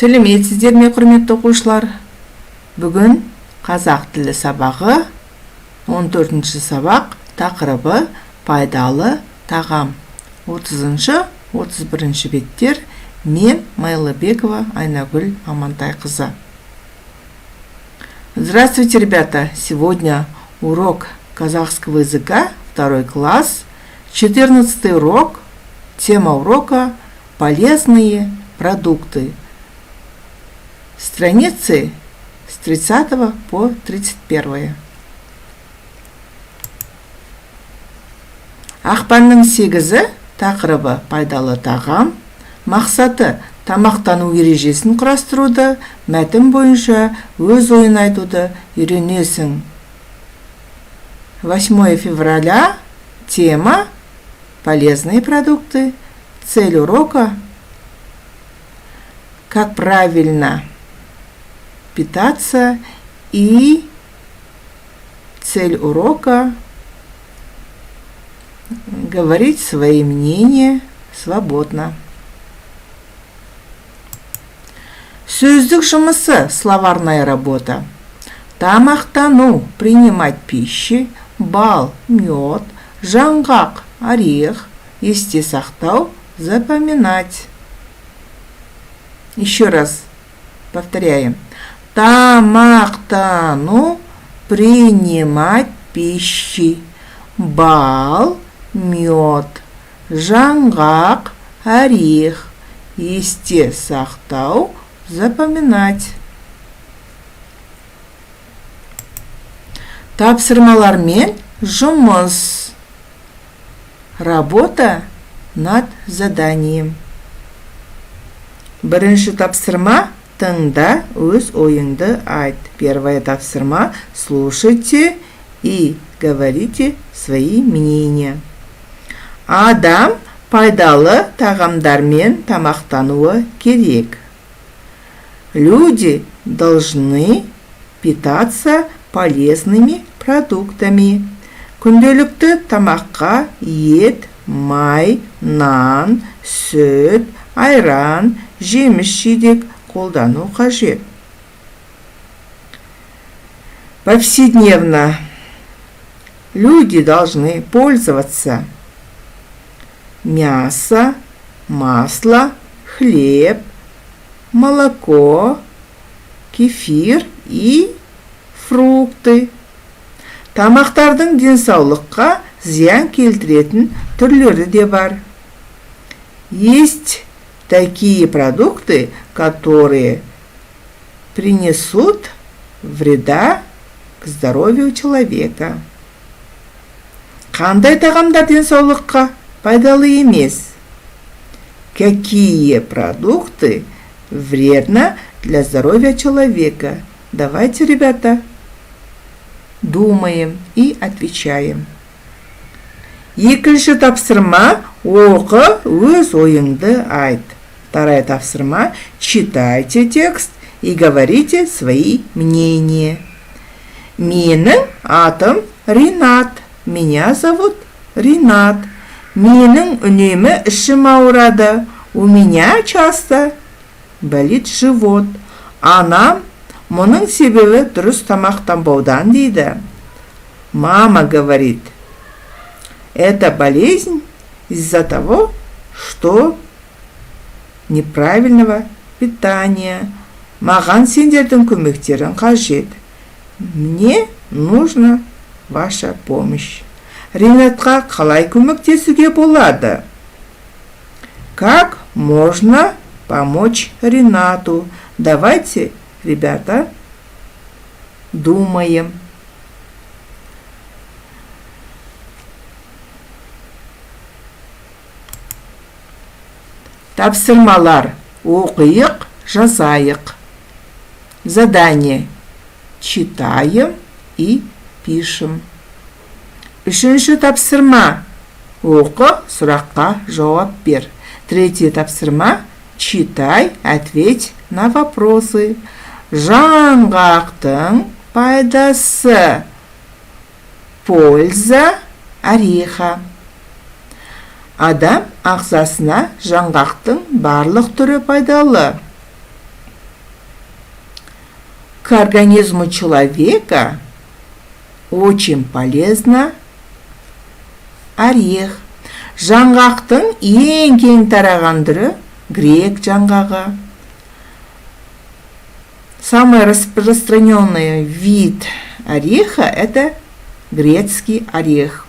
Сәлеметсіздер ме, құрметті оқушылар? Бүгін қазақ тілі сабағы 14-ші сабақ, тақырыбы пайдалы тағам. 30-31 беттер. Мен Майлыбекова Айнагүл Амантайқызы. Здравствуйте, ребята! Сегодня урок казахского языка, 2 класс, 14 урок. Тема урока «Полезные продукты». Страницы с 30 по 31. Ақпанның 8-і тақырыбы пайдалы тағам. Мақсаты тамақтану ережесін құрастыруды, мәтін бойынша өз ойын айтуды үйренесің. 8 февраля. Тема «Полезные продукты». Цель урока – как правильно питаться, и цель урока – говорить свои мнения свободно. Сөздік жұмысы, словарная работа. Тамақтану, принимать пищи, бал, мед, жаңғақ, орех, есте сақтау, запоминать. Еще раз повторяем. Тамақтану, принимать пищи, бал, мед, жаңғақ, орех, есте сақтау, запоминать. Тапсырмалар мен жұмыс. Работа над заданием. Бірінші тапсырма – тыңда, өз ойыңды айт. Первая тапсырма – слушайте и говорите свои мнения. Адам пайдалы тағамдармен тамақтануы керек. Люди должны питаться полезными продуктами. Күнделікті тамаққа ет, май, нан, сүт, айран, жеміс-жидек қолдану қажет. Повседневно люди должны пользоваться мясо, масло, хлеб, молоко, кефир и фрукты. Тамақтардың денсаулыққа зиян келтіретін түрлері де бар. Есть такие продукты, которые принесут вреда к здоровью человека. Қандай тағамдар денсаулыққа пайдалы емес? Какие продукты вредны для здоровья человека? Давайте, ребята, думаем и отвечаем. Екінші тапсырма – оқы, өз ойыңды айт. Вторая тапсырма – читайте текст и говорите свои мнения. Менің атым Ринат. Меня зовут Ринат. Менің үнемі ішім ауырады. У меня часто болит живот. Анам мұның себебі дұрыс тамақтанбаудан дейді. Мама говорит, это болезнь из-за того, что неправильного питания. Маған сендердің көмектерің қажет. Мне нужна ваша помощь. Ринатқа қалай көмектесуге болады? Как можно помочь Ринату? Давайте, ребята, думаем. Тапсырмалар. Оқиық, жазайық. Задание. Читаем и пишем. Үшінші тапсырма. Оқы, сұраққа жауап бер. Третье тапсырма. Читай, ответь на вопросы. Жаңғақтың пайдасы. Польза ореха. Адам ағзасына жаңғақтың барлық түрі пайдалы. К организму человека очень полезно орех. Жаңғақтың ең кең тараған түрі грек жаңғағы. Самый распространенный вид ореха – это грецкий орех.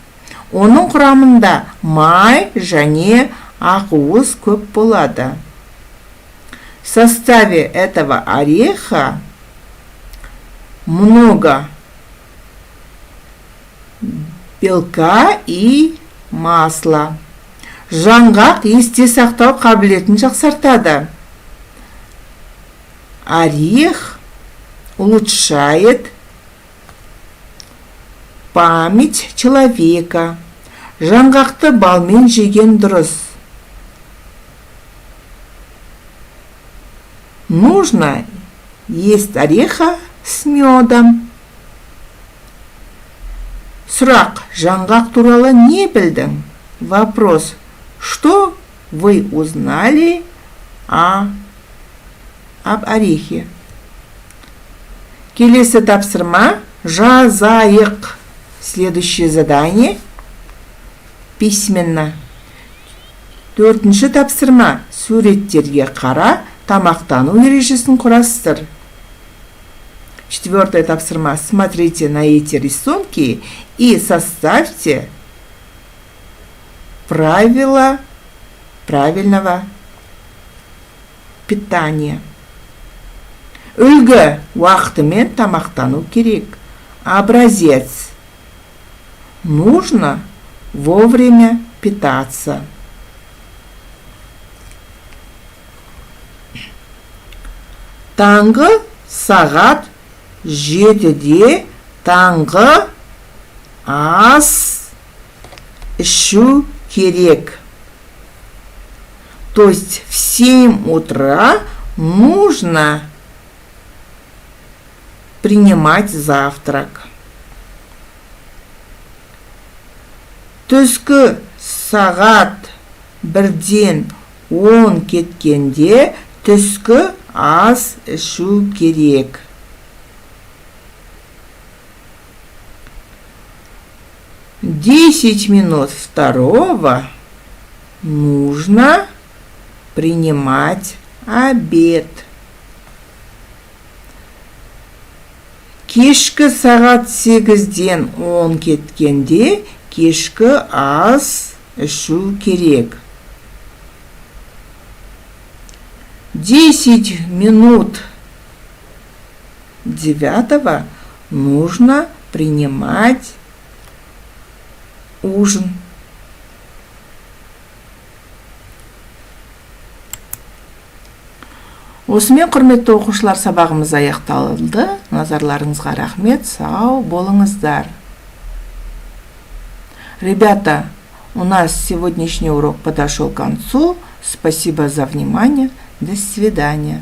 Оның құрамында май және ақуыз көп болады. В составе этого ореха много белка и масла. Жаңғақ есте сақтау қабілетін жақсартады. Орех улучшает память человека. Жаңғақты балмен жеген дұрыс. Нужно есть ореха с медом. Сұрақ: жаңғақ туралы не білдің? Вопрос: что вы узнали об орехе? Келесі тапсырма: жазайық. Следующее задание письменно. Төртінші тапсырма: суреттерге қара, тамақтану ережесін құрастыр. Четвертое тапсырма: смотрите на эти рисунки и составьте правила правильного питания. Үлгі: уақытымен тамақтану керек. Образец: нужно вовремя питаться. Таңғы сағат 7-де таңғы ас ішу керек. То есть в 7 утра нужно принимать завтрак. Түскі сағат 1-ден 10 кеткенде түскі ас ішу керек. В 10 минут 2 нужно принимать обед. Кешкі сағат 8-ден 10 кеткенде кешкі ас ішу керек. 10 минут 9 нужно принимать ужин. Осымен, құрметті оқушылар, сабағымыз аяқталды. Назарларыңызға рахмет, сау болыңыздар. Ребята, у нас сегодняшний урок подошел к концу. Спасибо за внимание. До свидания.